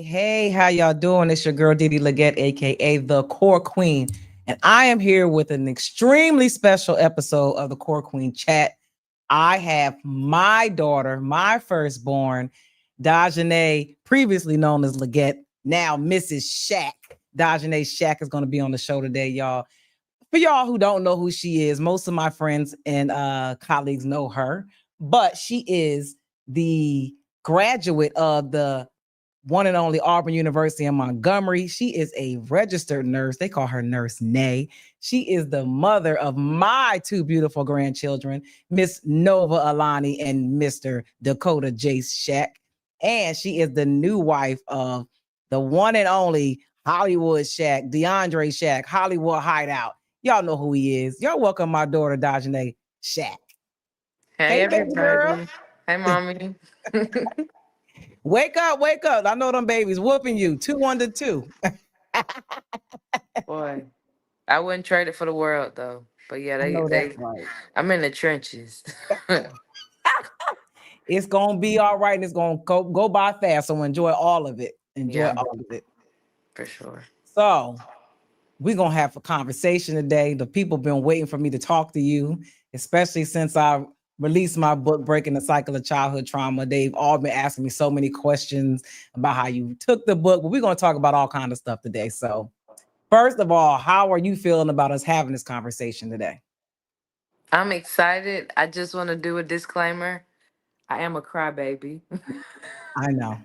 Hey, how y'all doing? It's your girl Didi Leggett, aka the Core Queen, and I am here with an extremely special episode of the Core Queen Chat. I have my daughter, my firstborn, Dajane, previously known as Leggett, now Mrs. Shack. Dajane Shack is going to be on the show today, y'all. For y'all who don't know who she is, most of my friends and colleagues know her, but she is the graduate of the one and only Auburn University in Montgomery. She is a registered nurse. They call her Nurse Nay. She is the mother of my two beautiful grandchildren, Miss Nova Alani and Mr. Dakota Jace Shack. And she is the new wife of the one and only Hollywood Shack, DeAndre Shack, Hollywood Hideout. Y'all know who he is. Y'all welcome my daughter, Dajane Shack. Hey Hey, baby girl. everybody. Hey mommy. Wake up, wake up. I know them babies whooping you. 2-1 to 2. Boy, I wouldn't trade it for the world though. But yeah, I they know that's they right. I'm in the trenches. It's gonna be all right, and it's gonna go by fast. So enjoy all of it. Enjoy Yeah, all of it. for sure. So we're gonna have a conversation today. The people been waiting for me to talk to you, especially since I released my book, Breaking the Cycle of Childhood Trauma. They've all been asking me so many questions about how you took the book, but we're gonna talk about all kind of stuff today. So first of all, how are you feeling about us having this conversation today? I'm excited. I just want to do a disclaimer. I am a crybaby. I know.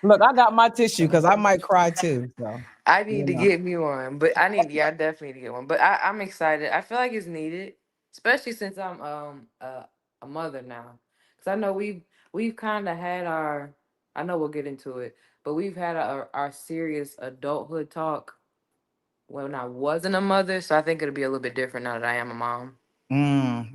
Look, I got my tissue because I might cry too. So, I you need to know. get me one. But I definitely need to get one. But I'm excited. I feel like it's needed. Especially since I'm a mother now. Cause I know we've kinda had our I know we'll get into it, but we've had our serious adulthood talk when I wasn't a mother, so I think it'll be a little bit different now that I am a mom.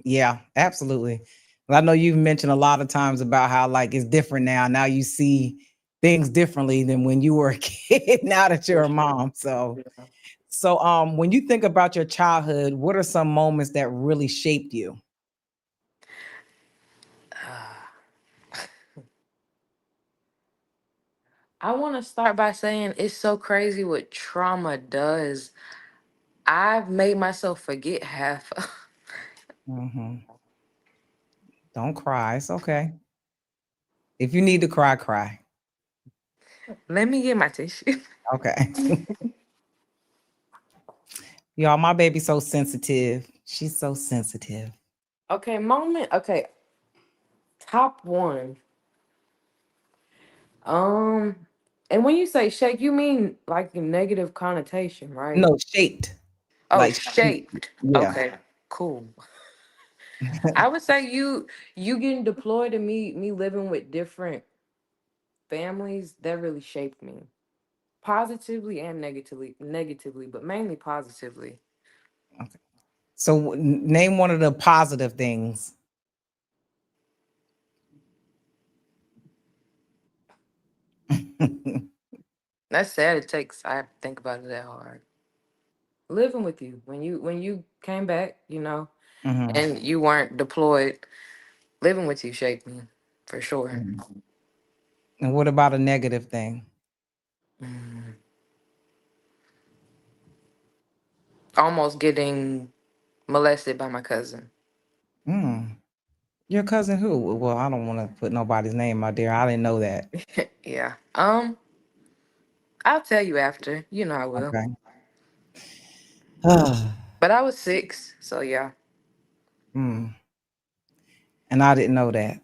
Yeah, absolutely. Well, I know you've mentioned a lot of times about how like it's different now. Now you see things differently than when you were a kid. Now that you're For a sure. mom, so Yeah. when you think about your childhood, what are some moments that really shaped you? I want to start by saying it's so crazy what trauma does. I've made myself forget half. Hmm. Don't cry. It's okay. If you need to cry, cry. Let me get my tissue. Okay. Y'all, my baby's so sensitive. She's so sensitive. Okay, moment. Okay, top one. Um, and when you say shake, you mean like a negative connotation, right? No, shaped. Oh, Like, shaped. yeah. Okay, cool. I would say you getting deployed and me living with different families that really shaped me positively and negatively, but mainly positively. Okay. So name one of the positive things. That's sad. It takes I have to think about it that hard. Living with you when you came back, Mhm, and you weren't deployed, living with you shaped me for sure. mhm. And what about a negative thing? Mm. Almost getting molested by my cousin. Mm. Your cousin who? Well, I don't want to put nobody's name out there. I didn't know that. Yeah. I'll tell you after. You know I will. Okay. But I was 6, so yeah. Mm. And I didn't know that.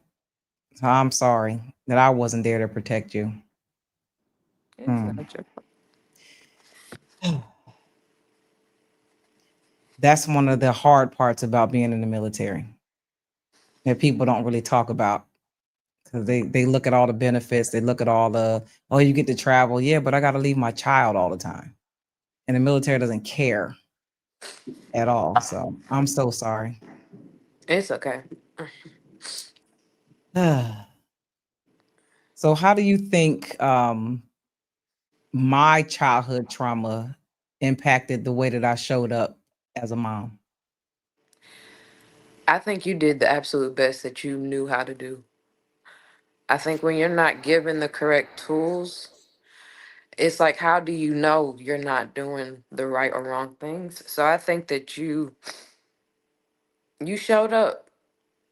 So I'm sorry that I wasn't there to protect you. It's not Mm. your That's one of the hard parts about being in the military that people don't really talk about because they look at all the benefits. They look at all the, oh, you get to travel. Yeah, but I got to leave my child all the time. And the military doesn't care at all. So I'm so sorry. It's okay. So how do you think my childhood trauma impacted the way that I showed up as a mom? I think you did the absolute best that you knew how to do. I think when you're not given the correct tools, it's like, how do you know you're not doing the right or wrong things? So I think that you showed up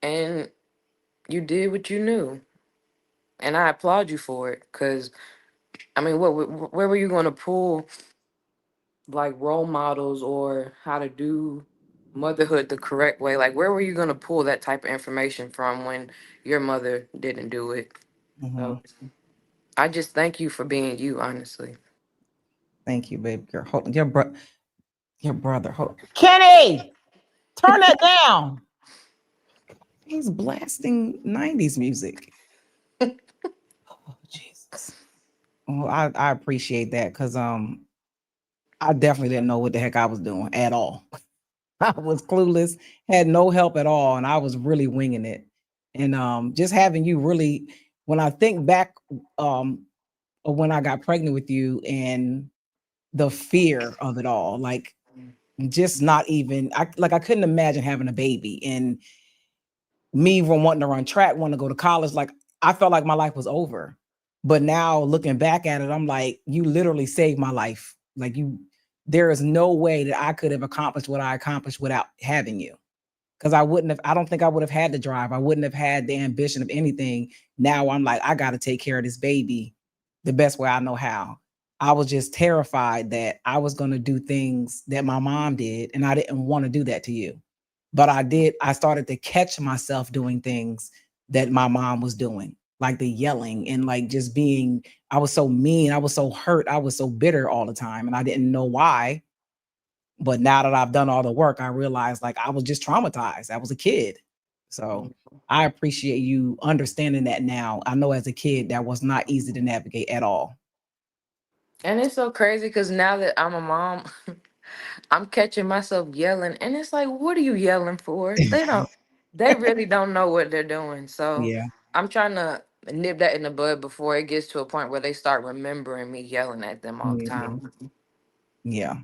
and you did what you knew, and I applaud you for it. Cause I mean, where were you going to pull like role models or how to do motherhood the correct way? Like, where were you going to pull that type of information from when your mother didn't do it? Mm-hmm. So I just thank you for being you, honestly. Thank you, baby girl. Hold on. Your brother. Hold on. Kenny, turn that down. He's blasting 90s music. Oh, Jesus. Well, I appreciate that because I definitely didn't know what the heck I was doing at all. I was clueless, had no help at all, and I was really winging it. And just having you really, when I think back of when I got pregnant with you and the fear of it all, like just not even I couldn't imagine having a baby and me from wanting to run track, wanting to go to college, like I felt like my life was over. But now looking back at it, I'm like, you literally saved my life. Like there is no way that I could have accomplished what I accomplished without having you. Because I don't think I would have had the drive. I wouldn't have had the ambition of anything. Now I'm like, I got to take care of this baby the best way I know how. I was just terrified that I was going to do things that my mom did, and I didn't want to do that to you. But I did. I started to catch myself doing things that my mom was doing, like the yelling and like just being. I was so mean. I was so hurt. I was so bitter all the time, and I didn't know why. But now that I've done all the work, I realized like I was just traumatized. I was a kid. So I appreciate you understanding that now. I know as a kid that was not easy to navigate at all. And it's so crazy because now that I'm a mom, I'm catching myself yelling, and it's like, what are you yelling for? They really don't know what they're doing. So Yeah. I'm trying to nip that in the bud before it gets to a point where they start remembering me yelling at them all the Mhm. time. Yeah.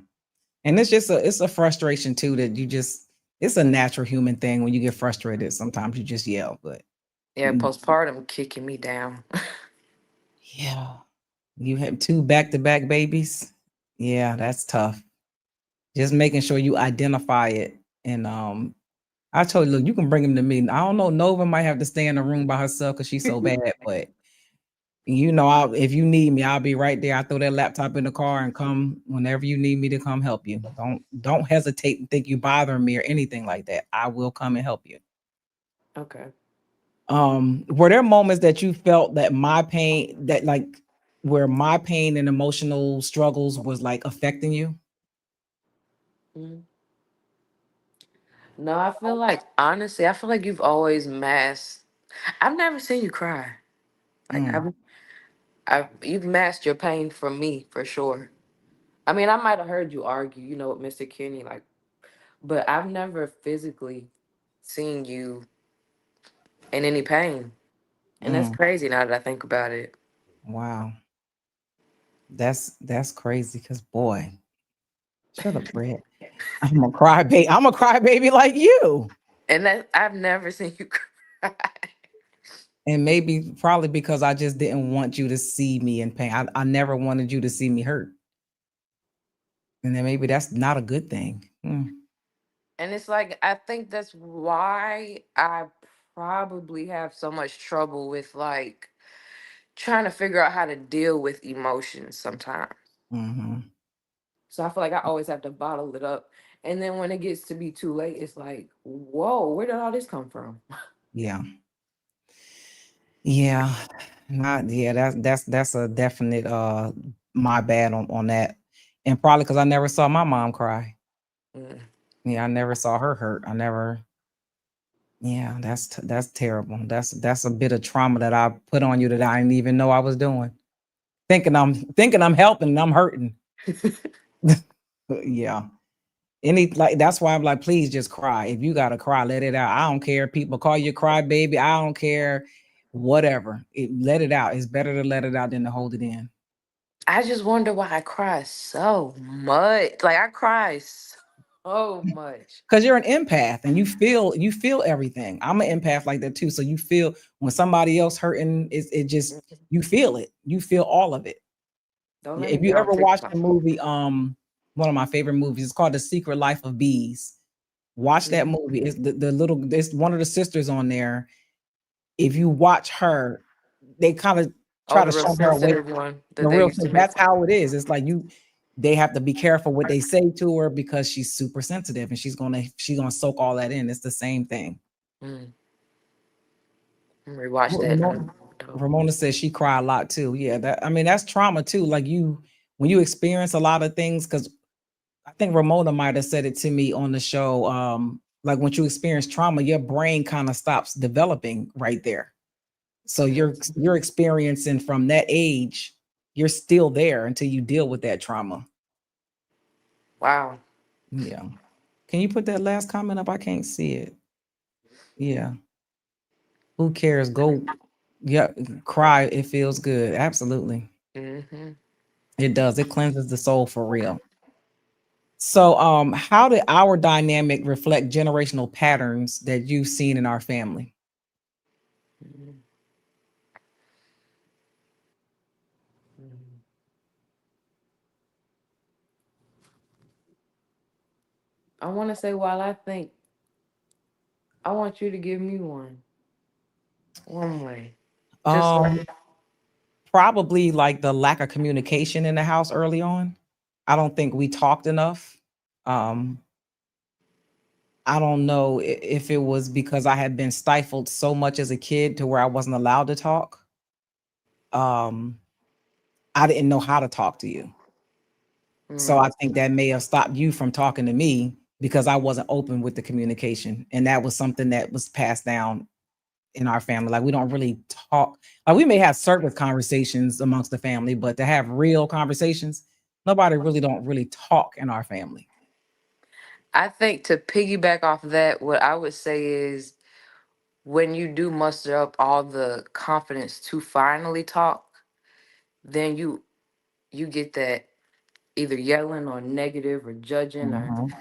And it's a frustration too that you just it's a natural human thing when you get frustrated. Sometimes you just yell, but Yeah, mm, postpartum kicking me down. yeah. You have two back-to-back babies. Yeah, that's tough. Just making sure you identify it. And I told you, look, you can bring him to me. I don't know. Nova might have to stay in the room by herself because she's so bad. But if you need me, I'll be right there. I throw that laptop in the car and come whenever you need me to come help you. Don't hesitate and think you bothering me or anything like that. I will come and help you. Okay. Were there moments that you felt that where my pain and emotional struggles was like affecting you? Mm. No, I feel like, honestly, I feel like you've always masked. I've never seen you cry. Like Mm, you've masked your pain from me for sure. I mean, I might have heard you argue, with Mr. Kenny, like, but I've never physically seen you in any pain. And that's mm, crazy now that I think about it. wow. That's crazy because boy, shut up, Brett. I'm a crybaby. I'm a crybaby like you. And that I've never seen you cry. And maybe probably because I just didn't want you to see me in pain. I never wanted you to see me hurt. And then maybe that's not a good thing. Mm, And it's like, I think that's why I probably have so much trouble with like trying to figure out how to deal with emotions sometimes. hmm. So I feel like I always have to bottle it up. And then when it gets to be too late, it's like, whoa, where did all this come from? Yeah. Yeah. Not yeah, that's a definite my bad on that. And probably because I never saw my mom cry. Mm. Yeah, I never saw her hurt. I never yeah, that's terrible. That's a bit of trauma that I put on you that I didn't even know I was doing. Thinking I'm helping and I'm hurting. Yeah. That's why I'm like, please just cry. If you gotta cry, let it out. I don't care. People call you cry baby. I don't care. Whatever. Let it out. It's better to let it out than to hold it in. I just wonder why I cry so much. Like I cry. so much. Because you're an empath and you feel everything. I'm an empath like that too. So you feel when somebody else hurting, it just Mhm. you feel it. You feel all of it. Don't let Yeah, me if you get on ever watched TikTok. the movie, one of my favorite movies, it's called The Secret Life of Bees. Watch that Mhm. movie. It's the little, it's one of the sisters on there. If you watch her, they kind of Oh, try the to real show her a way. sensitive one The that they real used thing. to make That's fun. how it is. It's like they have to be careful what they say to her because she's super sensitive and she's gonna soak all that in. It's the same thing. Mm. Rewatch that. Ramona, Dope. Ramona says she cried a lot too. Yeah, that I mean that's trauma too. Like when you experience a lot of things, because I think Ramona might have said it to me on the show. Like when you experience trauma, your brain kind of stops developing right there. So Mm. you're experiencing from that age, you're still there until you deal with that trauma. Wow. Yeah. Can you put that last comment up? I can't see it. Yeah. Who cares? Go. Yeah. Cry. It feels good. Absolutely. Hmm. It does. It cleanses the soul for real. So, how did our dynamic reflect generational patterns that you've seen in our family? I want to say while I think, I want you to give me one way. Just like, Um, Probably like the lack of communication in the house early on. I don't think we talked enough. Um, I don't know if it was because I had been stifled so much as a kid to where I wasn't allowed to talk. Um, I didn't know how to talk to you. So mm, I think that may have stopped you from talking to me because I wasn't open with the communication. And that was something that was passed down in our family. Like we don't really talk. Like we may have surface conversations amongst the family, but to have real conversations, nobody really don't really talk in our family. I think to piggyback off that, what I would say is when you do muster up all the confidence to finally talk, then you get that either yelling or negative or judging, or Mhm.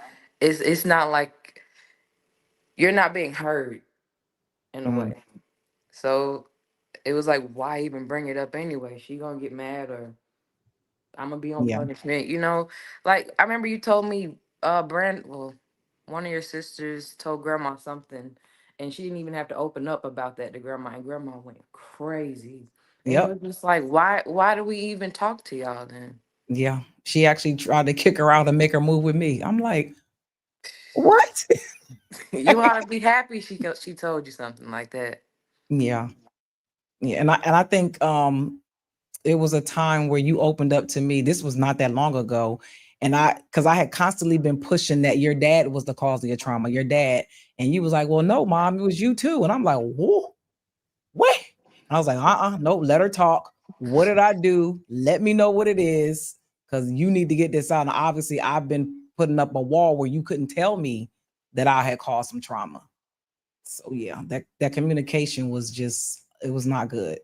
it's not like you're not being heard in a Mm. way. So it was like, why even bring it up anyway? She gonna get mad, or I'm gonna be on Yeah. punishment. Like I remember you told me, well, one of your sisters told grandma something, and she didn't even have to open up about that to grandma, and grandma went crazy. And it Yep. was just like, why do we even talk to y'all then? Yeah. She actually tried to kick her out and make her move with me. I'm like, what? You ought to be happy she told you something like that. Yeah. Yeah. And I think it was a time where you opened up to me. This was not that long ago. And because I had constantly been pushing that your dad was the cause of your trauma, your dad. And you was like, well, no, mom, it was you too. And I'm like, whoa, what? And I was like, no, let her talk. What did I do? Let me know what it is. Because you need to get this out. And obviously, I've been putting up a wall where you couldn't tell me that I had caused some trauma. So yeah, that communication was just it was not good.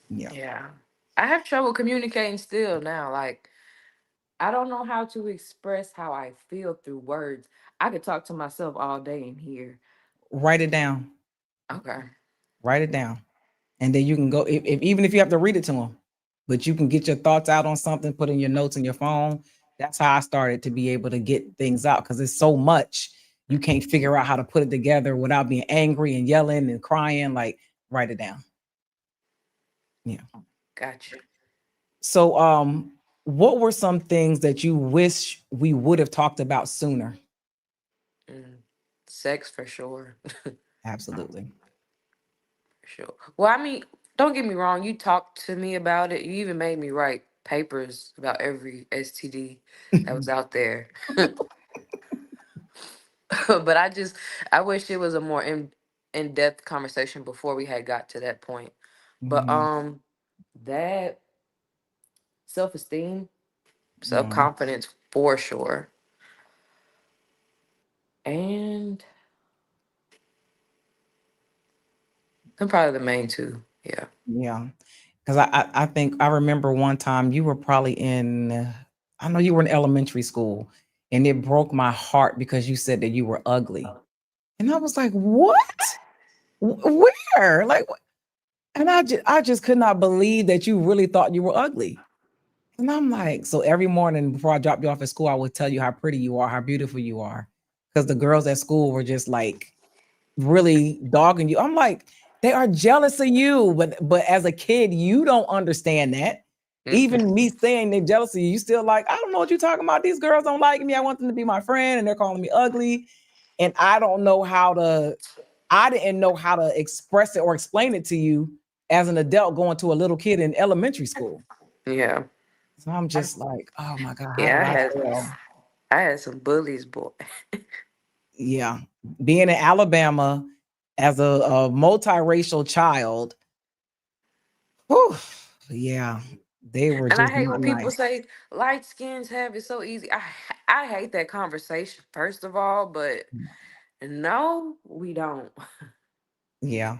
Yeah. Yeah. I have trouble communicating still now. Like, I don't know how to express how I feel through words. I could talk to myself all day in here. Write it down. Okay. Write it down. And then you can go if even if you have to read it to them, but you can get your thoughts out on something, put in your notes in your phone. That's how I started to be able to get things out because it's so much you can't figure out how to put it together without being angry and yelling and crying. Like write it down. Yeah. Gotcha. So what were some things that you wish we would have talked about sooner? Mm. Sex for sure. Absolutely. For sure. Well, I mean, don't get me wrong. You talked to me about it. You even made me write papers about every STD that was out there. But I wish it was a more in depth conversation before we had got to that point. But Mhm, that self esteem, self mhm. confidence for sure, and I'm probably the main two. Yeah. Yeah. 'Cause I think I remember one time you were probably in I know you were in elementary school and it broke my heart because you said that you were ugly. And I was like, what? Where? Like, and I just could not believe that you really thought you were ugly. And I'm like, so every morning before I dropped you off at school, I would tell you how pretty you are, how beautiful you are. Because the girls at school were just like really dogging you. I'm like, they are jealous of you. But as a kid, you don't understand that. Mm-mm. Even me saying they're jealous of you, you still like, I don't know what you're talking about. These girls don't like me. I want them to be my friend, and they're calling me ugly. And I didn't know how to express it or explain it to you as an adult going to a little kid in elementary school. Yeah. So I'm just like, oh my God, how Yeah, did I fail? I had some bullies, boy. Yeah. Being in Alabama as a multiracial child, whew, yeah, they were And I just hate not when people nice. say light skins have it so easy. I hate that conversation, first of all, but no, we don't. Yeah.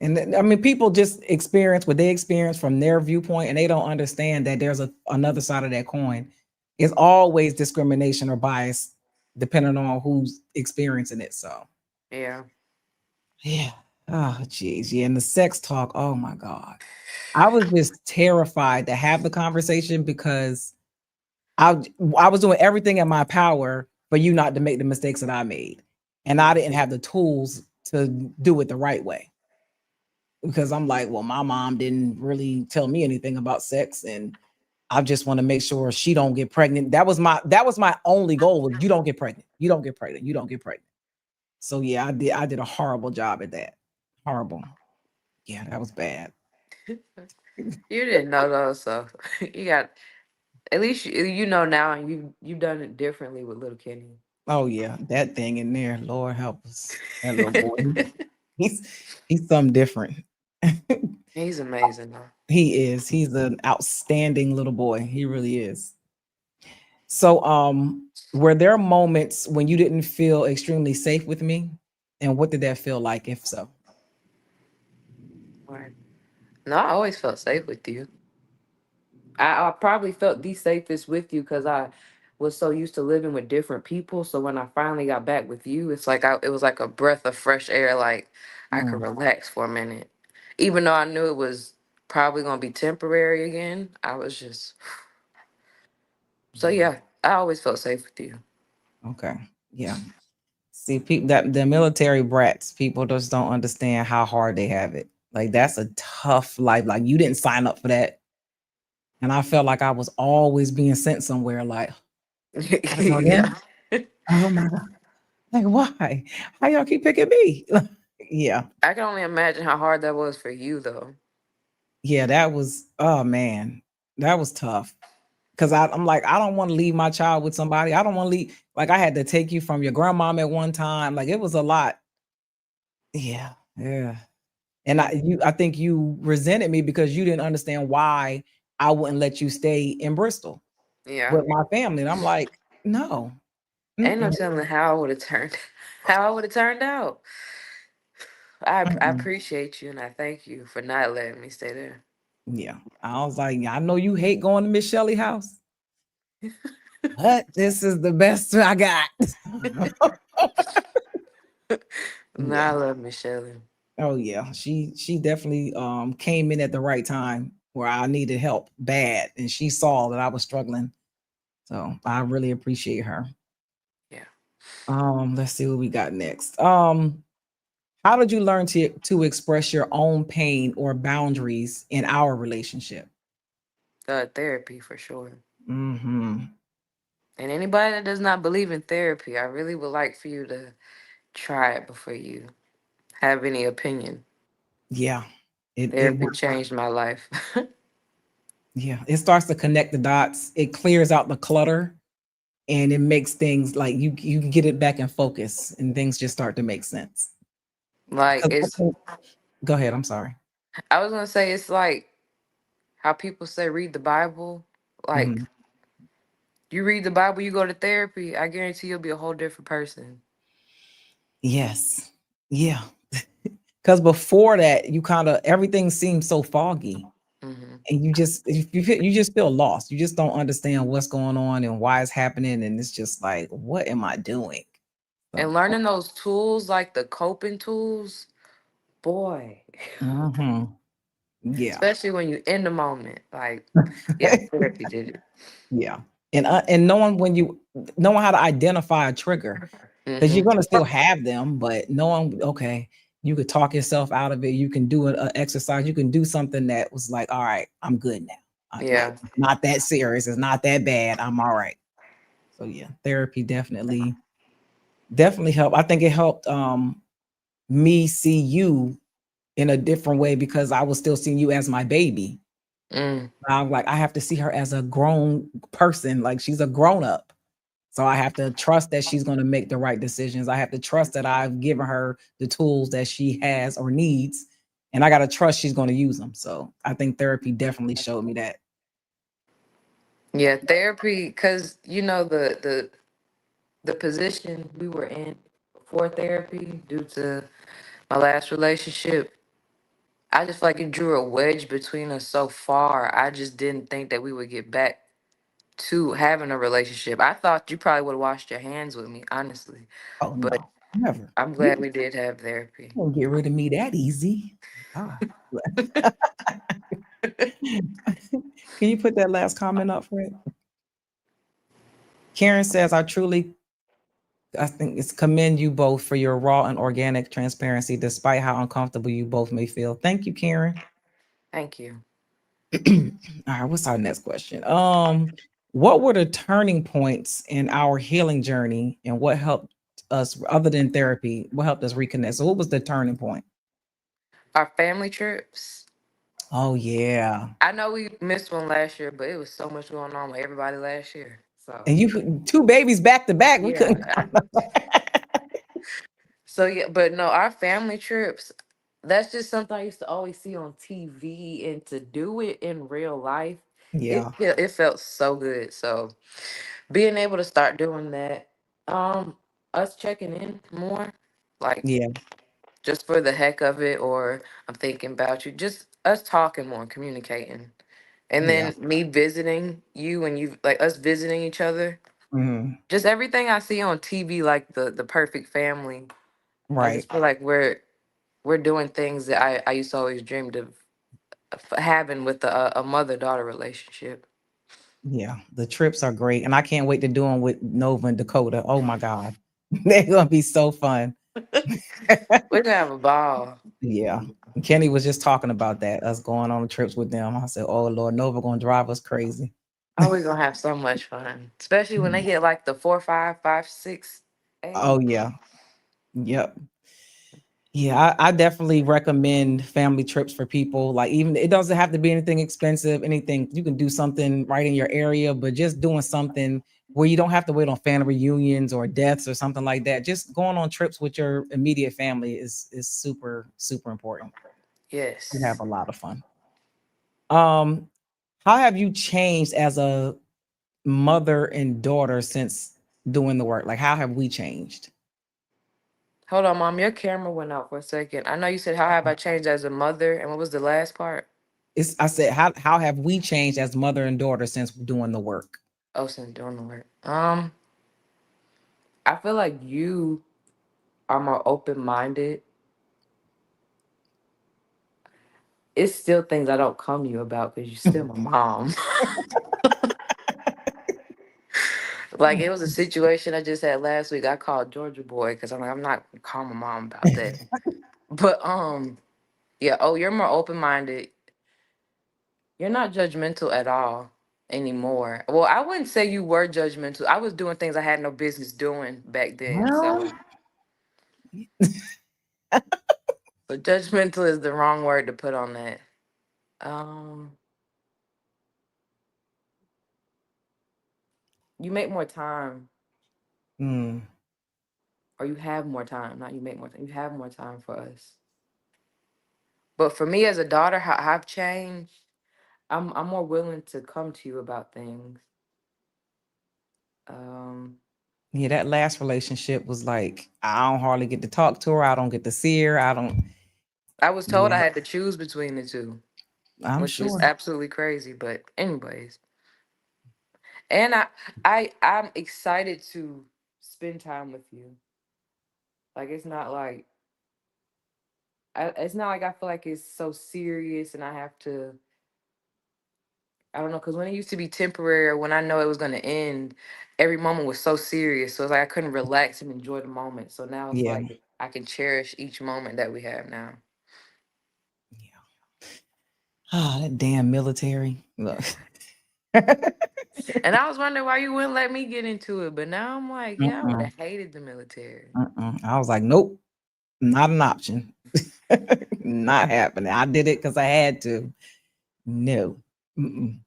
And I mean, people just experience what they experience from their viewpoint, and they don't understand that there's another side of that coin. It's always discrimination or bias, depending on who's experiencing it. So, Yeah. yeah. Oh, geez. Yeah. And the sex talk. Oh, my God. I was just terrified to have the conversation because I I was doing everything in my power for you not to make the mistakes that I made. And I didn't have the tools to do it the right way. Because I'm like, well, my mom didn't really tell me anything about sex, and I just want to make sure she don't get pregnant. That was my only goal was you don't get pregnant. You don't get pregnant. You don't get pregnant. So yeah, I did a horrible job at that. Horrible. Yeah, that was bad. You didn't know those, so you got at least you know now, and you've done it differently with little Kenny. Oh yeah, that thing in there, Lord help us. That little boy. He's he's something different. He's amazing though. He is. He's an outstanding little boy. He really is. So, were there moments when you didn't feel extremely safe with me? And what did that feel like, if so? Right. No, I always felt safe with you. I probably felt the safest with you because I was so used to living with different people. So when I finally got back with you, it's like it was like a breath of fresh air. Like I could Mm, relax for a minute, even though I knew it was probably gonna be temporary again. I was just so yeah. yeah. I always felt safe with you. Okay. Yeah. See, people that the military brats, people just don't understand how hard they have it. Like that's a tough life. Like you didn't sign up for that. And I felt like I was always being sent somewhere. Like, gotta go there. Yeah, Oh my God. Like, why? How y'all keep picking me? Yeah. I can only imagine how hard that was for you though. Yeah, that was, oh man, that was tough. Cause I'm like, I don't want to leave my child with somebody. I don't want to leave. Like, I had to take you from your grandmom at one time. Like, it was a lot. Yeah. Yeah. And I think you resented me because you didn't understand why I wouldn't let you stay in Bristol Yeah, with my family. And I'm like, no. ain't no Mm-mm, telling how I would have turned, how I would have turned out. I mm-mm. appreciate you and I thank you for not letting me stay there. Yeah. I was like, I know you hate going to Miss Shelley house, but this is the best I got. Nah, I Yeah. love Michelle. Oh yeah. She definitely came in at the right time where I needed help bad. And she saw that I was struggling. So I really appreciate her. Yeah. Let's see what we got next. How did you learn to express your own pain or boundaries in our relationship? Therapy for sure. Hmm. And anybody that does not believe in therapy, I really would like for you to try it before you have any opinion. Yeah. It Therapy changed my life. yeah, it starts to connect the dots. It clears out the clutter and it makes things like you can get it back in focus and things just start to make sense. Like 'Cause it's go ahead, I'm sorry. I was gonna say it's like how people say read the Bible. Like Mhm. you read the Bible, you go to therapy, I guarantee you'll be a whole different person. Yes. Yeah. Because before that, you kind of everything seemed so foggy. and you just feel lost. You just don't understand what's going on and why it's happening, and it's just like, what am I doing? And So, learning those tools, like the coping tools, boy, mhm. Yeah. especially when you in the moment. Like, yeah, therapy did it. Yeah. And knowing how to identify a trigger, because you're Hmm. gonna still have them, but knowing, okay, you could talk yourself out of it. You can do an exercise. You can do something that was like, all right, I'm good now. Like, Yeah. not that serious. It's not that bad. I'm all right. So yeah, therapy definitely helped. I think it helped me see you in a different way because I was still seeing you as my baby. Mm. I'm like, I have to see her as a grown person, like she's a grown up. So I have to trust that she's going to make the right decisions. I have to trust that I've given her the tools that she has or needs, and I got to trust she's going to use them. So I think therapy definitely showed me that. Yeah, therapy, because the position we were in for therapy due to my last relationship, I just feel like it drew a wedge between us so far. I just didn't think that we would get back to having a relationship. I thought you probably would have washed your hands with me, honestly. Oh But no, never. I'm You glad we did have therapy. won't get rid of me that easy. God. Can you put that last comment up, Fred? Karen says, I think it's commend you both for your raw and organic transparency, despite how uncomfortable you both may feel. Thank you, Karen. Thank you. All right, what's our next question? What were the turning points in our healing journey and what helped us other than therapy? What helped us reconnect? So what was the turning point? Our family trips. Oh yeah. I know we missed one last year, but it was so much going on with everybody last year. So And you two babies back to back. We couldn't yeah. So yeah, but no, our family trips, that's just something I used to always see on TV, and to do it in real life, Yeah. it felt so good. So being able to start doing that, um, us checking in more, like Yeah. just for the heck of it, or I'm thinking about you, just us talking more, communicating. And Yeah. then me visiting you and you, like us visiting each other. Mhm. Just everything I see on TV, like the perfect family. I Right. just feel like we're doing things that I used to always dreamed of having with a mother daughter relationship. Yeah. The trips are great. And I can't wait to do them with Nova and Dakota. Oh my God. They're gonna be so fun. We're gonna have a ball. Yeah. Kenny was just talking about that, us going on trips with them. I said, oh Lord, Nova gonna drive us crazy. Oh, we're gonna have so much fun, especially when they hit like the 4, 5, 5, 6 Oh age. yeah. Yep. Yeah, I definitely recommend family trips for people. Like, even it doesn't have to be anything expensive, anything you can do something right in your area, but just doing something where you don't have to wait on family reunions or deaths or something like that. Just going on trips with your immediate family is super, super important. You have Yes. a lot of fun. Um, how have you changed as a mother and daughter since doing the work? Like, how have we changed? Hold on, mom. Your camera went out for a second. I know you said how have I changed as a mother, and what was the last part? It's I said, how have we changed as mother and daughter since doing the work? Oh, since doing the work. I feel like you are more open minded. It's still things I don't come to you about because you're still my mom. Like it was a situation I just had last week. I called Georgia boy because I'm like, I'm not gonna call my mom about that. But yeah. Oh, you're more open minded. You're not judgmental at all anymore. Well, I wouldn't say you were judgmental. I was doing things I had no business doing back then. Well, So judgmental is the wrong word to put on that. Um, you make more time, mm, or you have more time. Not you make more time. You have more time for us. But for me as a daughter, how I've changed. I'm more willing to come to you about things. Um, yeah, that last relationship was like I don't hardly get to talk to her. I don't get to see her. I don't. I was told I Yeah, had to choose between the two. I'm which is sure. absolutely crazy. But anyways, and I'm excited to spend time with you. Like it's not like I feel like it's so serious and I have to. I don't know, because when it used to be temporary, or when I know it was going to end, every moment was so serious. So it's like I couldn't relax and enjoy the moment. So now it's Yeah. like I can cherish each moment that we have now. Yeah. Ah, that damn military. Look. And I was wondering why you wouldn't let me get into it, but now I'm like, yeah, I would Mm-mm, have hated the military. I was like, nope, not an option. Not happening. I did it because I had to. No. Mm-mm.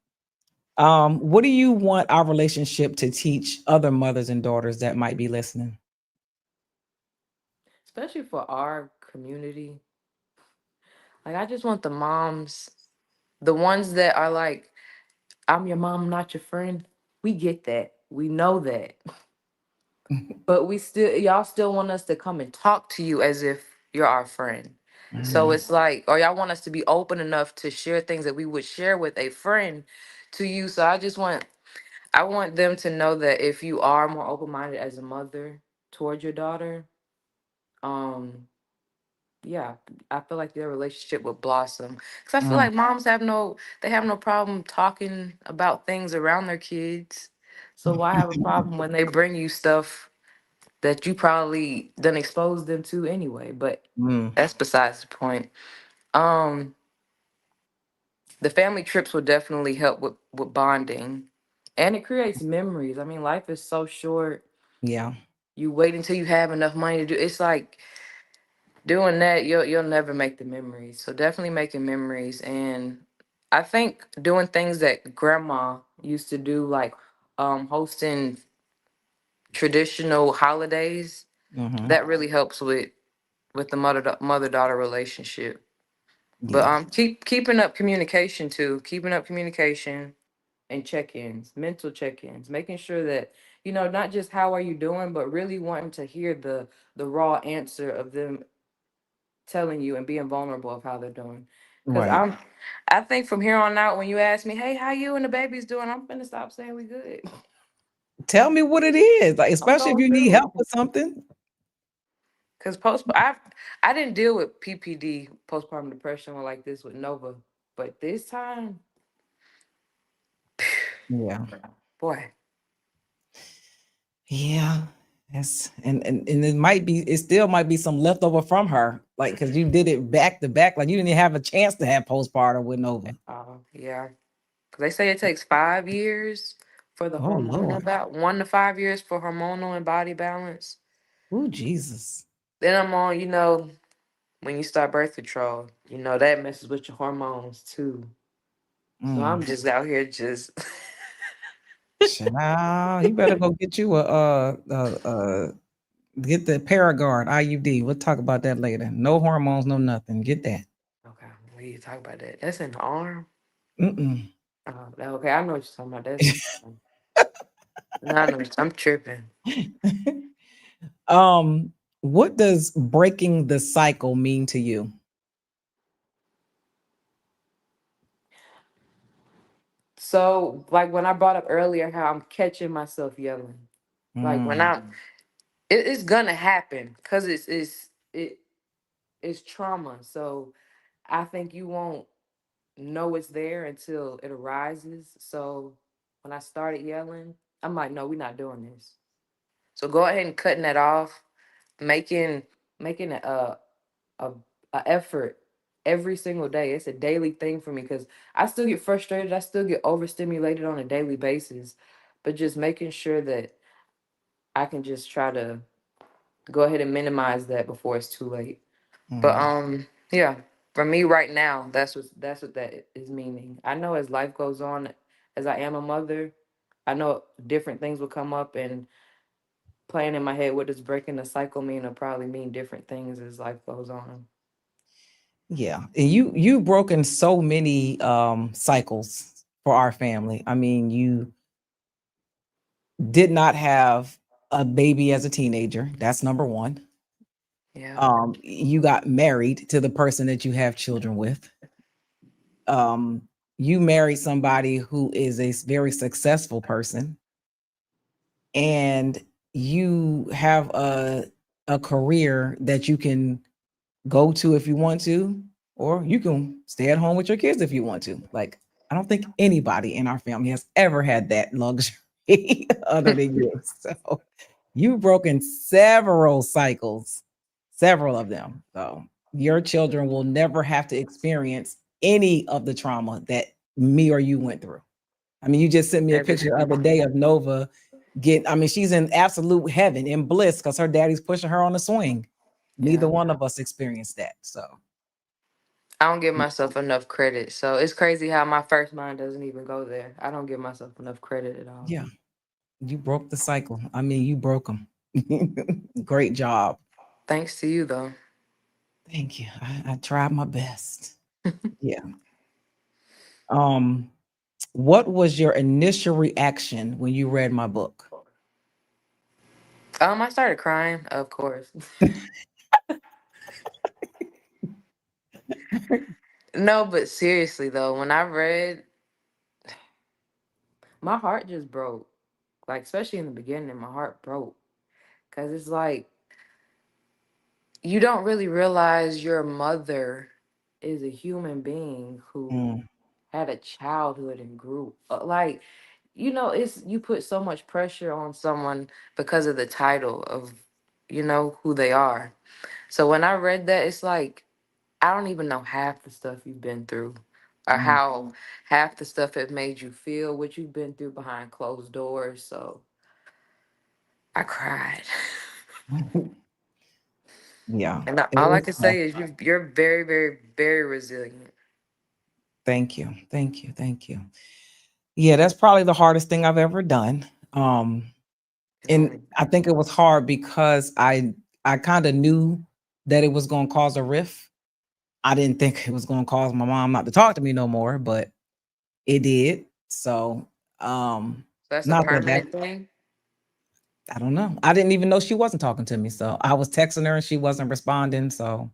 What do you want our relationship to teach other mothers and daughters that might be listening? Especially for our community. Like, I just want the moms, the ones that are like, I'm your mom, not your friend. We get that. We know that. But y'all still want us to come and talk to you as if you're our friend. So Mhm. it's like, or y'all want us to be open enough to share things that we would share with a friend to you. So I want them to know that if you are more open minded as a mother toward your daughter, um, yeah, I feel like their relationship would blossom. Cause I feel Mm, like moms they have no problem talking about things around their kids. So why have a problem when they bring you stuff that you probably done exposed them to anyway? But mm, that's besides the point. Um, the family trips will definitely help with bonding, and it creates memories. I mean, life is so short. yeah. You wait until you have enough money to do. It's like doing that. You'll never make the memories. So definitely making memories, and I think doing things that grandma used to do, like hosting traditional holidays, Hmm. that really helps with the mother daughter relationship. But Yeah. keeping up communication too, keeping up communication and check-ins, mental check-ins, making sure that not just how are you doing, but really wanting to hear the raw answer of them telling you and being vulnerable of how they're doing. Because Right. I think from here on out, when you ask me, hey, how you and the baby's doing, I'm gonna stop saying we good. Tell me what it is, like, I'm especially if going you need help through. with something. Because I didn't deal with PPD, postpartum depression, or like this with Nova, but this time, Yeah. boy, Yeah. Yes. And it still might be some leftover from her, like because you did it back to back, like you didn't even have a chance to have postpartum with Nova. yeah. Because they say it takes 5 years for the Oh hormonal, Lord. about 1 to 5 years for hormonal and body balance. Oh Jesus. Then I'm on, when you start birth control, that messes with your hormones too. So I'm Mm. just out here just Child, you better go get you get the Paragard IUD. We'll talk about that later. No hormones, no nothing. Get that. okay. We need to talk about that. That's in the arm. Mm-mm. Okay, I know what you're talking about. That's no, I know I'm tripping. um, what does breaking the cycle mean to you? So, like when I brought up earlier how I'm catching myself yelling, like when Mm, it's gonna happen because it's trauma. So I think you won't know it's there until it arises. So when I started yelling, I'm like, no, we're not doing this. So go ahead and cutting that off, making making a, a effort every single day. It's a daily thing for me because I still get frustrated. I still get overstimulated on a daily basis, but just making sure that I can just try to go ahead and minimize that before it's too late. But mm. yeah, for me right now, that's what that is meaning. I know as life goes on, as I am a mother, I know different things will come up, and playing in my head what does breaking the cycle mean will probably mean different things as life goes on. Yeah, and you broken so many cycles for our family. I mean, you did not have a baby as a teenager. That's number one. Yeah. You got married to the person that you have children with. um, you married somebody who is a very successful person, and you have a career that you can go to if you want to, or you can stay at home with your kids if you want to. Like, I don't think anybody in our family has ever had that luxury other than you. So you've broken several cycles, several of them. So your children will never have to experience any of the trauma that me or you went through. I mean, you just sent me a That is picture the other crazy. day of Nova I mean, she's in absolute heaven, in bliss, because her daddy's pushing her on the swing. Neither Yeah. one of us experienced that. So I don't give myself enough credit. So it's crazy how my first mind doesn't even go there. I don't give myself enough credit at all. yeah, you broke the cycle. I mean, you broke them. Great job. Thanks to you, though. Thank you. I tried my best. Yeah. Um, what was your initial reaction when you read my book? I started crying, of course. No, but seriously though, when I read, my heart just broke. Like especially in the beginning, my heart broke because it's like you don't really realize your mother is a human being who Mm, had a childhood and grew like it's you put so much pressure on someone because of the title of who they are. So when I read that, it's like I don't even know half the stuff you've been through or mm. how half the stuff has made you feel what you've been through behind closed doors. So I cried. Yeah, And it all I was can tough. say is you're very, very, very resilient. Thank you. Thank you. Thank you. Yeah, that's probably the hardest thing I've ever done. It And only I think it was hard because I kind of knew that it was going to cause a rift. I didn't think it was going to cause my mom not to talk to me no more, but it did. So, that's a not that permanent thing. I don't know. I didn't even know she wasn't talking to me. So I was texting her and she wasn't responding. So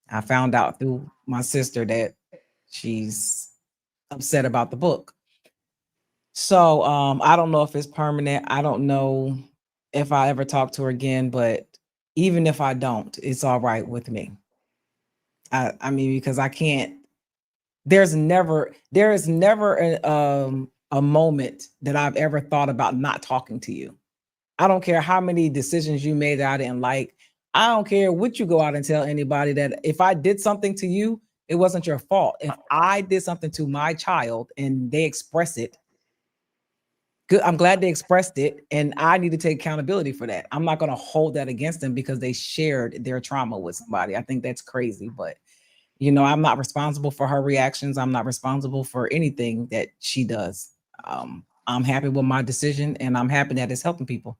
I found out through my sister that she's upset about the book. So I don't know if it's permanent. I don't know if I ever talk to her again, but even if I don't, it's all right with me. I mean, because I can't there is never a moment that I've ever thought about not talking to you. I don't care how many decisions you made that I didn't like. I don't care what you go out and tell anybody that if I did something to you, it wasn't your fault. If I did something to my child and they express it, good. I'm glad they expressed it, and I need to take accountability for that. I'm not going to hold that against them because they shared their trauma with somebody. I think that's crazy, but I'm not responsible for her reactions. I'm not responsible for anything that she does. I'm happy with my decision, and I'm happy that it's helping people.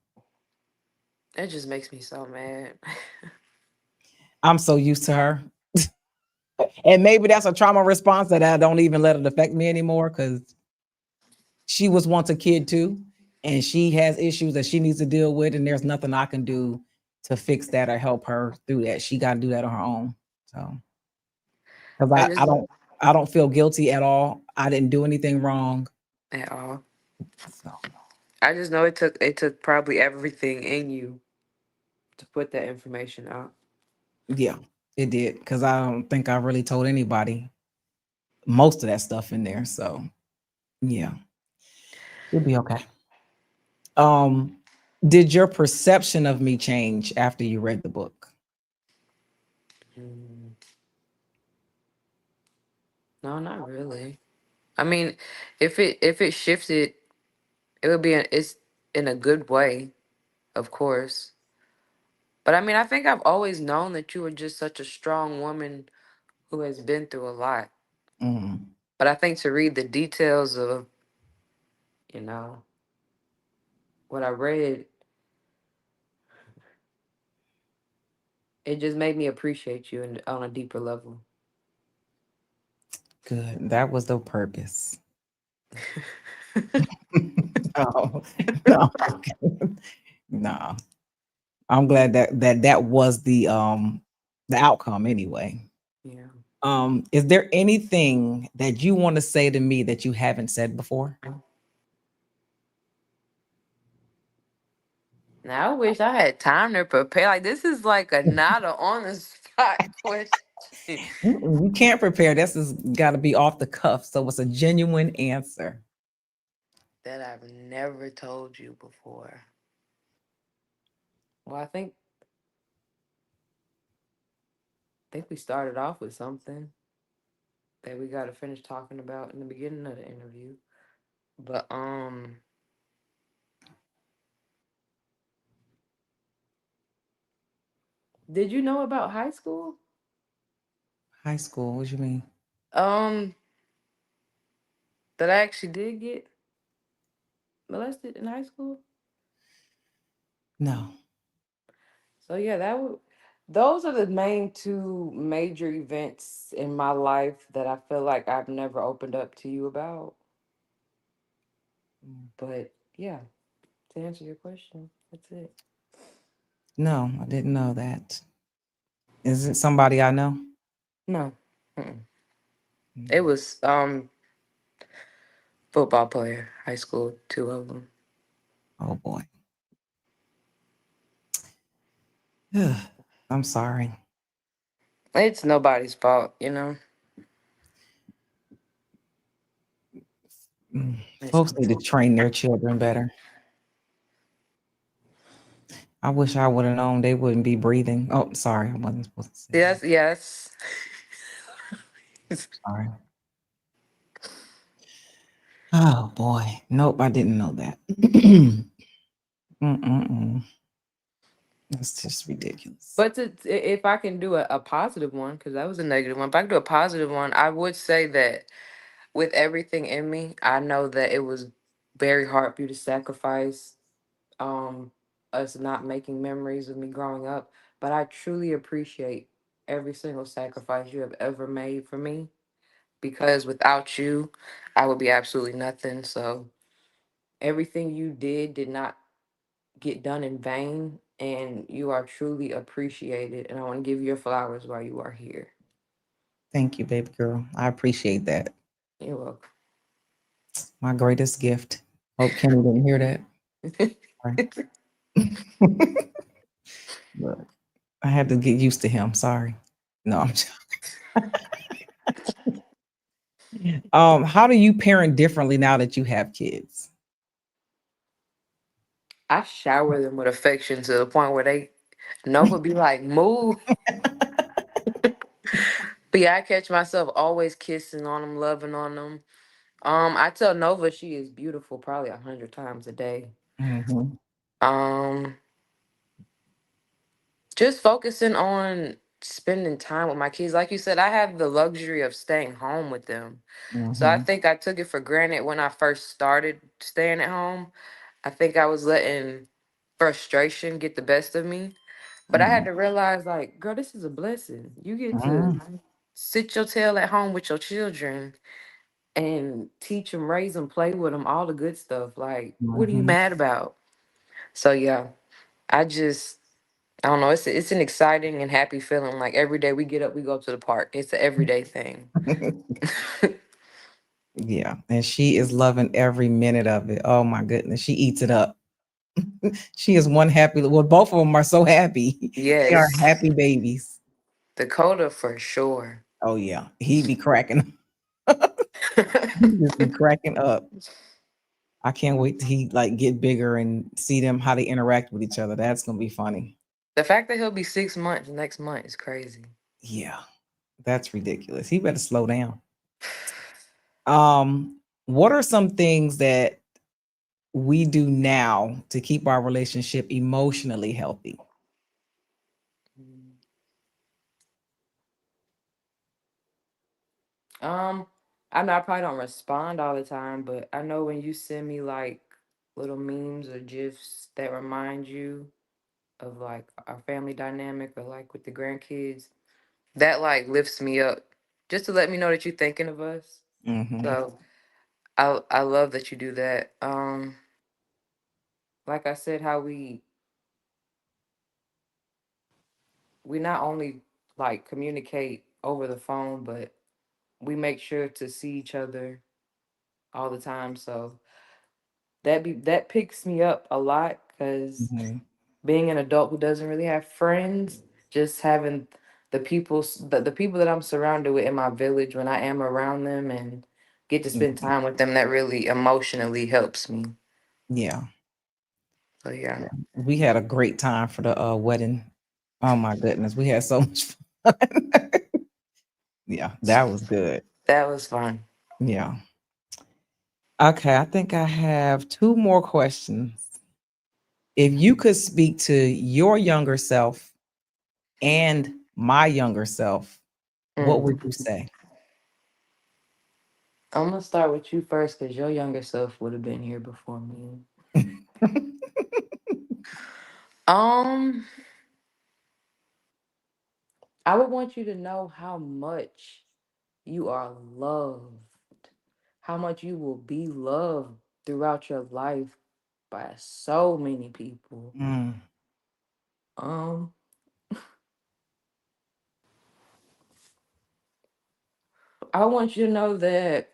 It just makes me so mad. I'm so used to her. And maybe that's a trauma response that I don't even let it affect me anymore because she was once a kid too. And she has issues that she needs to deal with. And there's nothing I can do to fix that or help her through that. She got to do that on her own. So, because I I just don't feel guilty at all. I didn't do anything wrong. at all. So, I just know it took probably everything in you to put that information out. yeah, it did. Because I don't think I really told anybody most of that stuff in there. So, yeah, it'll be okay. Um, did your perception of me change after you read the book? Mm, no, not really. I mean, if it shifted, it would be it's in a good way, of course. But I mean, I think I've always known that you were just such a strong woman who has been through a lot. Mm, But I think to read the details of, you know, what I read, it just made me appreciate you on a deeper level. good. That was the purpose. No, no, no. I'm glad that was the outcome anyway. Yeah. Is there anything that you want to say to me that you haven't said before? Now I wish I had time to prepare. Like this is like a not a on the spot question Mm-mm, you can't prepare. This has got to be off the cuff. So it's a genuine answer. that I've never told you before. Well, I think we started off with something that we got to finish talking about in the beginning of the interview. But did you know about high school? High school, what do you mean? Um, that I actually did get molested in high school. No. So yeah, those are the main two major events in my life that I feel like I've never opened up to you about. Mm. But yeah, to answer your question, that's it. No, I didn't know that. Is it somebody I know? No. Mm-mm. It Mm. was football player, high school, two of them. Oh boy. I'm sorry. It's nobody's fault. It's Folks need to train their children better. I wish I would have known they wouldn't be breathing. Oh, sorry. I wasn't supposed to say that. yes. Sorry. Oh boy. Nope, I didn't know that. Mm-mm-mm. That's just ridiculous. But if I can do a positive one, because that was a negative one, if I can do a positive one, I would say that with everything in me, I know that it was very hard for you to sacrifice um us not making memories of me growing up. But I truly appreciate every single sacrifice you have ever made for me because without you, I would be absolutely nothing. So everything you did not get done in vain, and you are truly appreciated. And I want to give you your flowers while you are here. Thank you, baby girl. I appreciate that. You're welcome. My greatest gift. Hope Kenny didn't hear that. Sorry. Look, I had to get used to him. Sorry. No, I'm just, how do you parent differently now that you have kids? I shower them with affection to the point where Nova be like, move. But yeah, I catch myself always kissing on them, loving on them. I tell Nova she is beautiful probably 100 times a day. Hmm. Um, just focusing on spending time with my kids. Like you said, I have the luxury of staying home with them. So I Hmm. think I took it for granted when I first started staying at home. I think I was letting frustration get the best of me. But I had Hmm. to realize, like, girl, this is a blessing. You get to Hmm. sit your tail at home with your children and teach them, raise them, play with them, all the good stuff. Like, what are you Hmm. mad about? So yeah, I don't know. It's an exciting and happy feeling. Like every day we get up, we go to the park. It's an everyday thing. Yeah, and she is loving every minute of it. Oh my goodness, she eats it up. She is one happy. Well, both of them are so happy. They are Yes, happy babies. Dakota for sure. Oh yeah, he be cracking. He just be cracking up. I can't wait to he like get bigger and see them how they interact with each other. That's gonna be funny. The fact that he'll be 6 months next month is crazy. Yeah, that's ridiculous. He better slow down. What are some things that we do now to keep our relationship emotionally healthy? Mm. Um, I know I probably don't respond all the time, but I know when you send me like little memes or gifs that remind you of like our family dynamic or like with the grandkids, that like lifts me up just to let me know that you're thinking of us. Hmm. So I love that you do that. Like I said, how we not only like communicate over the phone, but we make sure to see each other all the time. So that picks me up a lot because Mhm. being an adult who doesn't really have friends, just having the people that I'm surrounded with in my village when I am around them and get to spend Mhm. time with them, that really emotionally helps me. Yeah. So yeah, Yeah. We had a great time for the wedding. Oh my goodness, we had so much fun. Yeah, that was good. that was fun. Yeah. Okay, I think I have two more questions. If you could speak to your younger self and my younger self, what would Mm. you say? I'm gonna start with you first because your younger self would have been here before me. Um, I would want you to know how much you are loved, how much you will be loved throughout your life by so many people. Mm, Um, I want you to know that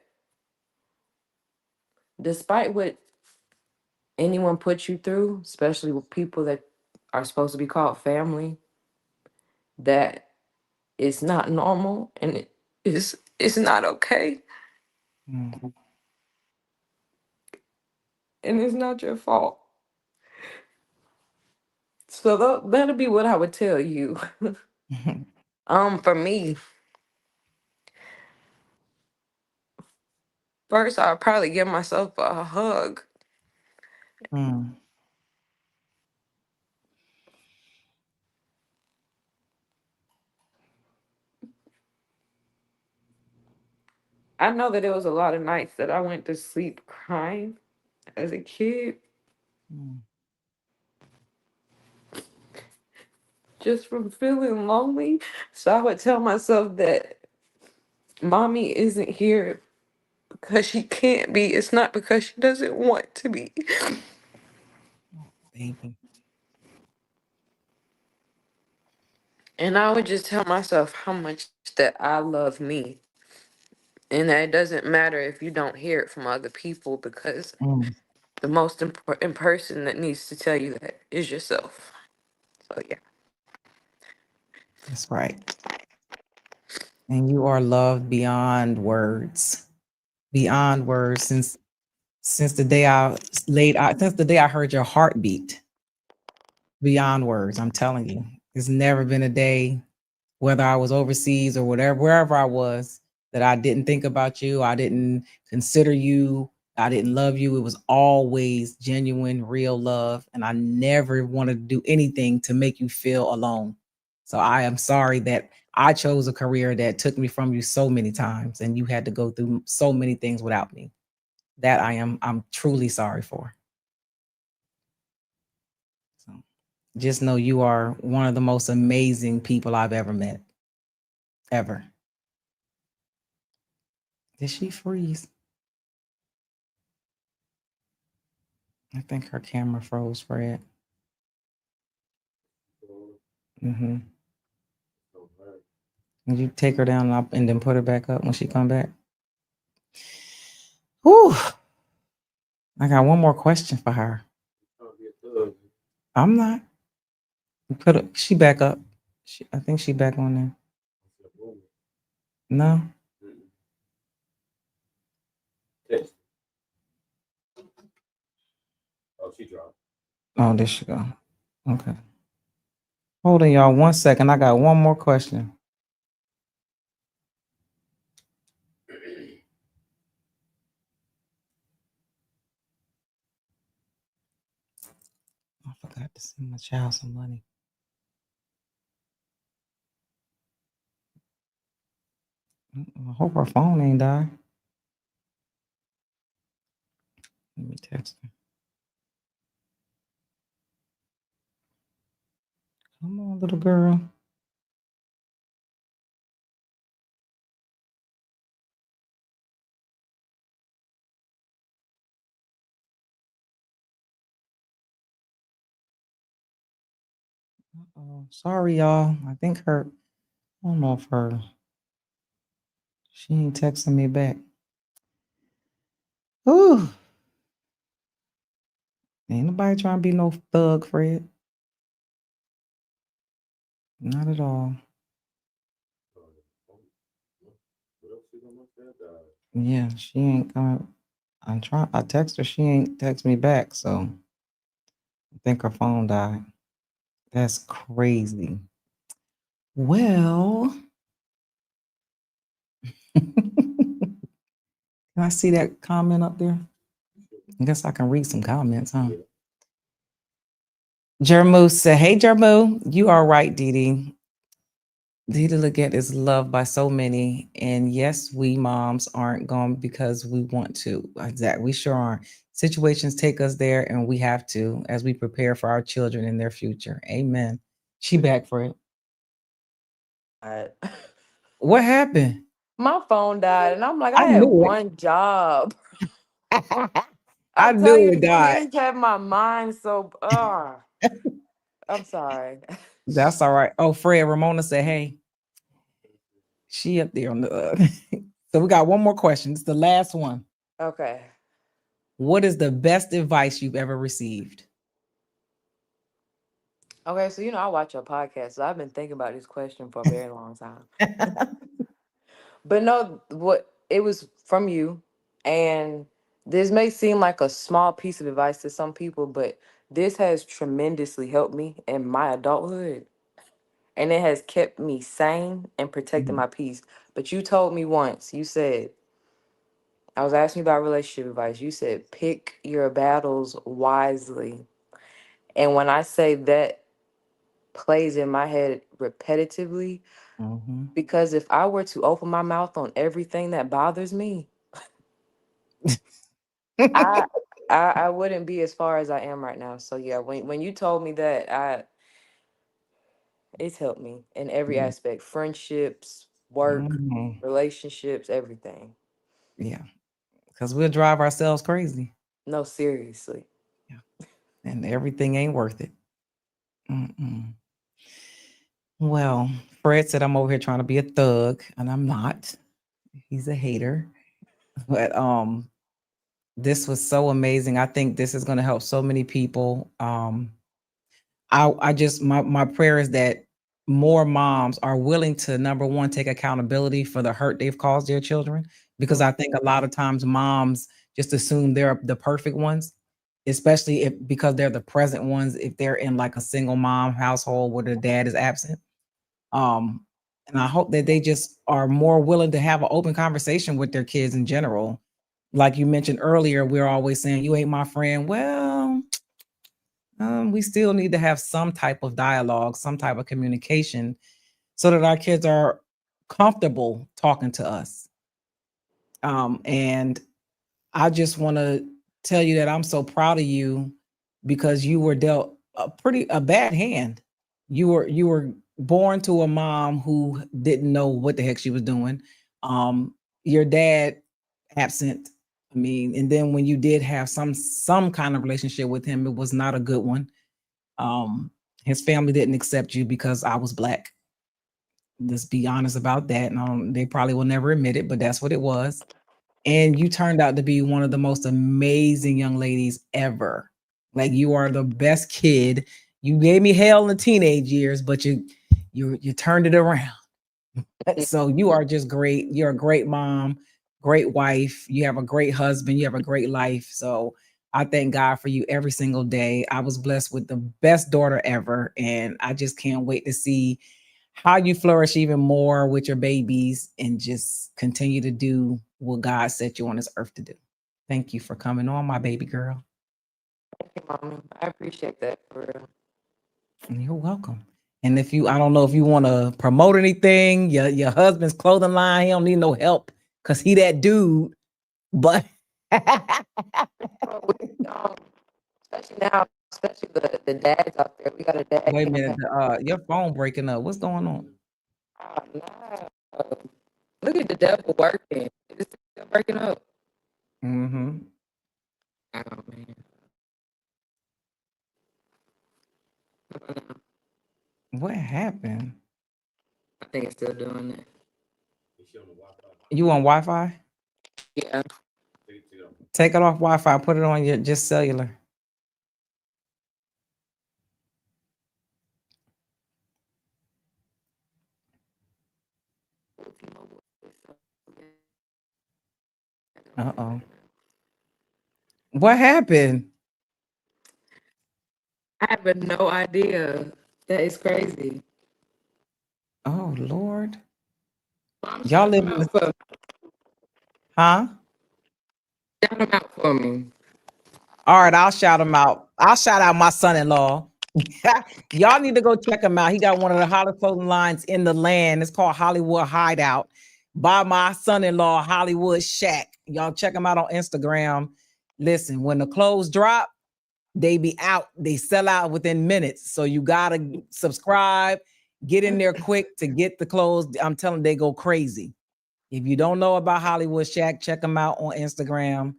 despite what anyone puts you through, especially with people that are supposed to be called family, that it's not normal and it's not okay mm, and it's not your fault. So that'll be what I would tell you. For me, first I'll probably give myself a hug. mm, I know that there was a lot of nights that I went to sleep crying as a kid mm, just from feeling lonely. So I would tell myself that mommy isn't here because she can't be. It's not because she doesn't want to be. baby. And I would just tell myself how much that I love me. And that it doesn't matter if you don't hear it from other people because Mm, the most important person that needs to tell you that is yourself. So yeah. that's right. And you are loved beyond words. Beyond words since the day I since the day I heard your heartbeat. Beyond words, I'm telling you. There's never been a day, whether I was overseas or whatever, wherever I was, that I didn't think about you. I didn't consider you. I didn't love you. It was always genuine, real love. And I never wanted to do anything to make you feel alone. So I am sorry that I chose a career that took me from you so many times and you had to go through so many things without me. That I'm truly sorry for. So just know you are one of the most amazing people I've ever met. Ever. Did she freeze? I think her camera froze, Fred. Mm-hmm. And you take her down and then put her back up when she come back. Whew. I got one more question for her. I'm not. Put her, she back up. I think she back on there. No. Oh, there she go. Okay. Hold on, y'all. 1 second. I got one more question. I forgot to send my child some money. I hope her phone ain't die. Let me text her. Come on, little girl. Oh, sorry, y'all. I think her. I don't know if her She ain't texting me back. Ooh, ain't nobody trying to be no thug, Fred. Not at all. Yeah, she ain't coming. I'm trying. I text her. She ain't text me back. So I think her phone died. That's crazy. Well, can I see that comment up there? I guess I can read some comments, huh? Jermu said, "Hey, Jermu, you are right, Dee Dee. Dita Leggett is loved by so many. And yes, we moms aren't gone because we want to. Exactly. We sure aren't. Situations take us there and we have to as we prepare for our children and their future. Amen. She back for it. God. What happened? My phone died, and I'm like, I I had knew it. one job. I I tell knew you, it the died. kids have my mind so. I'm sorry. That's all right. Oh, Fred, Ramona said, hey, she up there on the. So we got one more question. It's the last one. Okay. What is the best advice you've ever received? Okay, so I watch your podcast, so I've been thinking about this question for a very long time. But no, what it was from you, and this may seem like a small piece of advice to some people, but this has tremendously helped me in my adulthood, and it has kept me sane and protecting Mhm. my peace. But you told me once, you said, I was asking you about relationship advice. You said, pick your battles wisely. And when I say that plays in my head repetitively, Mhm. because if I were to open my mouth on everything that bothers me, I I wouldn't be as far as I am right now. So yeah, when you told me that, it's helped me in every aspect. Friendships, work, Mhm. relationships, everything. Yeah, because we'll drive ourselves crazy. No, seriously. Yeah, and everything ain't worth it. Mm-mm. Well, Fred said I'm over here trying to be a thug, and I'm not. He's a hater. But this was so amazing. I think this is going to help so many people. I just my prayer is that more moms are willing to number one take accountability for the hurt they've caused their children, because Mm. I think a lot of times moms just assume they're the perfect ones, especially if because they're the present ones if they're in like a single mom household where the dad is absent. um and I hope that they just are more willing to have an open conversation with their kids in general. Like you mentioned earlier, we're always saying you ain't my friend. Well, we still need to have some type of dialogue, some type of communication so that our kids are comfortable talking to us. And I just want to tell you that I'm so proud of you because you were dealt a bad hand. You were born to a mom who didn't know what the heck she was doing. Your dad absent. I mean, and then when you did have some kind of relationship with him, it was not a good one. Um, his family didn't accept you because I was black. Let's be honest about that. And they probably will never admit it, but that's what it was. And you turned out to be one of the most amazing young ladies ever. Like you are the best kid. You gave me hell in the teenage years, but you turned it around. So you are just great. You're a great mom, great wife. You have a great husband. You have a great life. So I thank God for you every single day. I was blessed with the best daughter ever. And I just can't wait to see how you flourish even more with your babies and just continue to do what God set you on this earth to do. Thank you for coming on, my baby girl. Thank you, mommy. I appreciate that for real. You're welcome. And if you, I don't know if you want to promote anything, your husband's clothing line, he don't need no help because he that dude. But Well, especially now, especially the dads out there. We got a dad wait a minute, campaign. your phone breaking up. What's going on? Nah. Look at the devil working. It's still breaking up. Mm-hmm. Oh man. What happened? I think it's still doing it. You on Wi-Fi? Yeah. Take it off Wi-Fi. Put it on your just cellular. Uh-oh. What happened? I have no idea. That is crazy. Oh Lord. I'm Y'all shut live them in the out for huh? shout them out for me. All right, I'll shout him out. I'll shout out my son-in-law. Y'all need to go check him out. He got one of the hottest clothing lines in the land. It's called Hollywood Hideout by my son-in-law, Hollywood Shack. Y'all check him out on Instagram. Listen, when the clothes drop, they be out. They sell out within minutes. So you gotta subscribe, get in there quick to get the clothes. I'm telling you, they go crazy. If you don't know about Hollywood Shack, check them out on Instagram.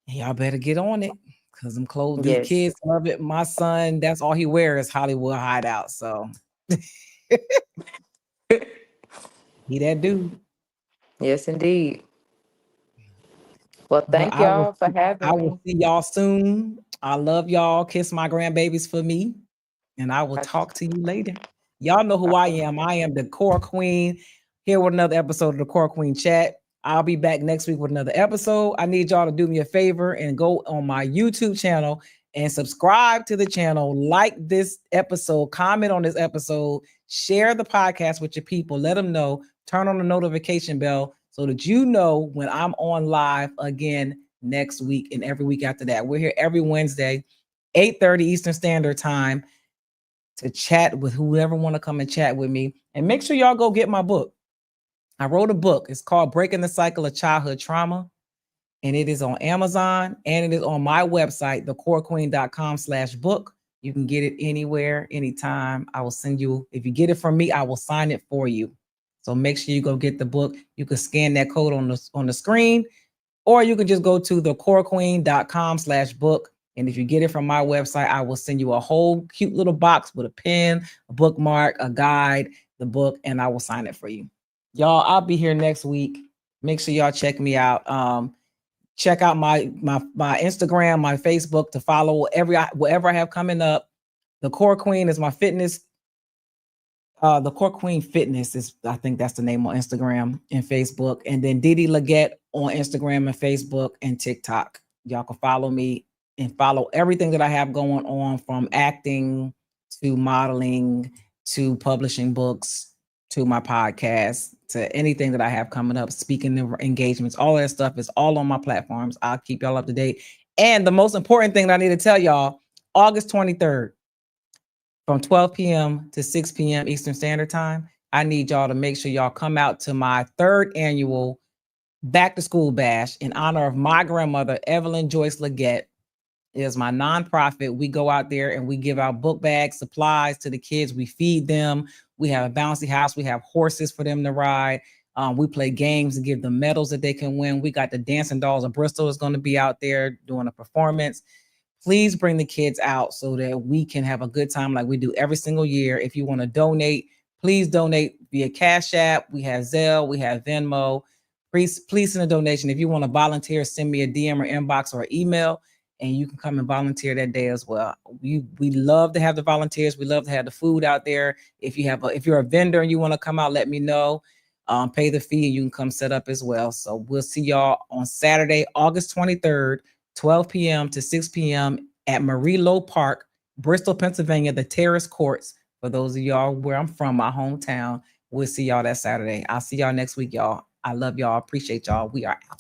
Y'all better get on it because them clothes, the Yes. kids love it. My son, that's all he wears is Hollywood Hideout. So he that dude. Yes, indeed. Well, But thank y'all for having I will me. see y'all soon. I love y'all. Kiss my grandbabies for me. And I will talk to you later. Y'all know who I am. I am the Core Queen. Here with another episode of the Core Queen Chat. I'll be back next week with another episode. I need y'all to do me a favor and go on my YouTube channel and subscribe to the channel. Like this episode, comment on this episode, share the podcast with your people. Let them know. Turn on the notification bell so that you know when I'm on live again next week and every week after that. We're here every Wednesday, 8:30 Eastern Standard Time to chat with whoever want to come and chat with me. And make sure y'all go get my book. I wrote a book. It's called Breaking the Cycle of Childhood Trauma. And it is on Amazon and it is on my website, thecorequeen.com/book. You can get it anywhere, anytime. I will send you, if you get it from me, I will sign it for you. So make sure you go get the book. You can scan that code on the screen, or you can just go to thecorequeen.com/book. And if you get it from my website, I will send you a whole cute little box with a pen, a bookmark, a guide, the book, and I will sign it for you. Y'all, I'll be here next week. Make sure y'all check me out. Check out my Instagram, my Facebook to follow whatever I have coming up. The Core Queen is my fitness. The Core Queen Fitness is, I think that's the name on Instagram and Facebook. And then Didi Leggett on Instagram and Facebook and TikTok. Y'all can follow me and follow everything that I have going on, from acting to modeling to publishing books to my podcast to anything that I have coming up, speaking engagements, all that stuff is all on my platforms. I'll keep y'all up to date. And the most important thing that I need to tell y'all, August 23rd, from 12 p.m. to 6 p.m. Eastern Standard Time. I need y'all to make sure y'all come out to my third annual back to school bash in honor of my grandmother, Evelyn Joyce Leggett. It is my nonprofit. We go out there and we give out book bags, supplies to the kids. We feed them. We have a bouncy house. We have horses for them to ride. We play games and give them medals that they can win. We got the Dancing Dolls of Bristol is going to be out there doing a performance. Please bring the kids out so that we can have a good time like we do every single year. If you want to donate, please donate via Cash App. We have Zelle, we have Venmo. Please send a donation. If you want to volunteer, send me a DM or inbox or email, and you can come and volunteer that day as well. We love to have the volunteers. We love to have the food out there. If you're a vendor and you want to come out, let me know. Pay the fee and you can come set up as well. So we'll see y'all on Saturday, August 23rd. 12 p.m. to 6 p.m. at Murillo Park, Bristol, Pennsylvania, the Terrace Courts. For those of y'all where I'm from, my hometown, we'll see y'all that Saturday. I'll see y'all next week, y'all. I love y'all. Appreciate y'all. We are out.